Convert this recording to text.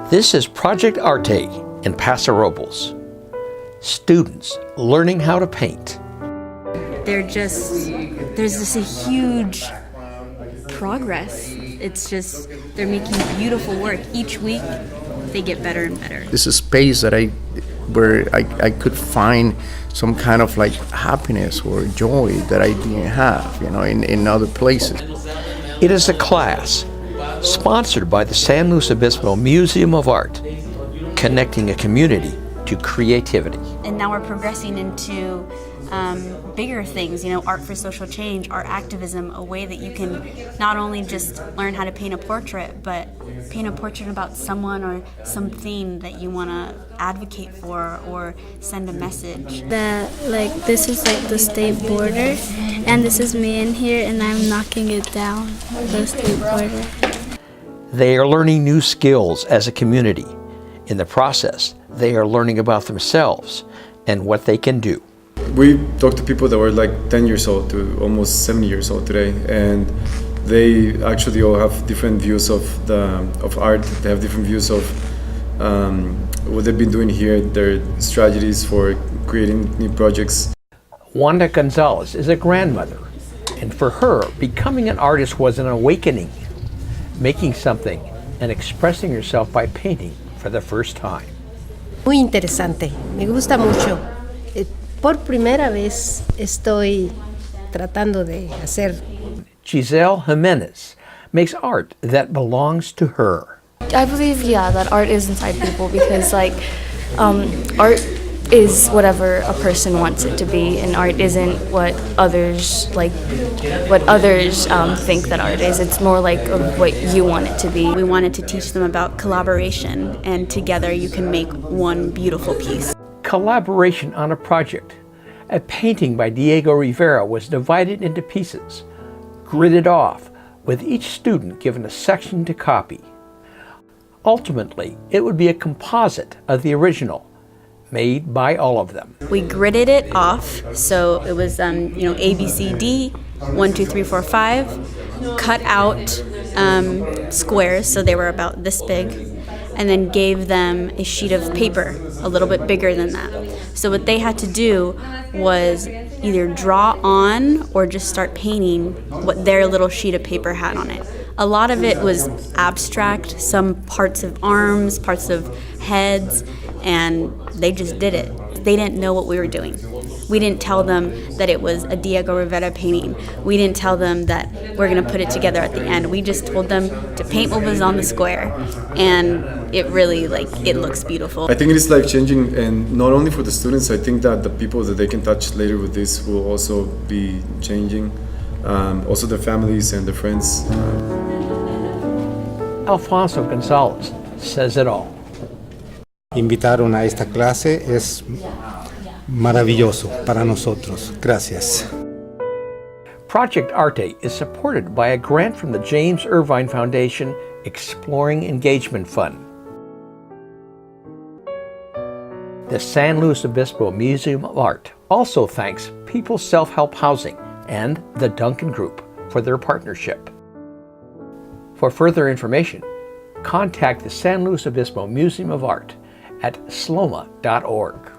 This is Project Arte in Paso Robles. Students learning how to paint. There's just a huge progress. It's just, they're making beautiful work. Each week, they get better and better. This is a space that where I could find some kind of like happiness or joy that I didn't have, in other places. It is a class sponsored by the San Luis Obispo Museum of Art, connecting a community to creativity. And now we're progressing into bigger things, art for social change, art activism, a way that you can not only just learn how to paint a portrait, but paint a portrait about someone or something that you want to advocate for or send a message. This is the state border, and this is me in here, and I'm knocking it down, the state border. They are learning new skills as a community. In the process, they are learning about themselves and what they can do. We talked to people that were like 10 years old to almost 70 years old today, and they actually all have different views of art. They have different views of what they've been doing here, their strategies for creating new projects. Juana Gonzalez is a grandmother, and for her, becoming an artist was an awakening, making something and expressing yourself by painting for the first time. Muy interesante, me gusta mucho. Por primera vez estoy tratando de hacer. Giselle Jimenez makes art that belongs to her. I believe, that art is inside people because, art is whatever a person wants it to be, and art isn't what others think that art is. It's more like of what you want it to be. We wanted to teach them about collaboration, and together you can make one beautiful piece. Collaboration on a project. A painting by Diego Rivera was divided into pieces, gridded off, with each student given a section to copy. Ultimately, it would be a composite of the original, made by all of them. We gridded it off, so it was A, B, C, D, 1, 2, 3, 4, 5, cut out squares, so they were about this big, and then gave them a sheet of paper a little bit bigger than that. So what they had to do was either draw on or just start painting what their little sheet of paper had on it. A lot of it was abstract, some parts of arms, parts of heads, and they just did it. They didn't know what we were doing. We didn't tell them that it was a Diego Rivera painting. We didn't tell them that we're going to put it together at the end. We just told them to paint what was on the square, and it really, it looks beautiful. I think it is life-changing, and not only for the students. I think that the people that they can touch later with this will also be changing. Also their families and their friends. Alfonso Gonzalez says it all. Invitaron a esta clase es maravilloso para nosotros. Gracias. Project Arte is supported by a grant from the James Irvine Foundation Exploring Engagement Fund. The San Luis Obispo Museum of Art also thanks People's Self-Help Housing and the Duncan Group for their partnership. For further information, contact the San Luis Obispo Museum of Art at sloma.org.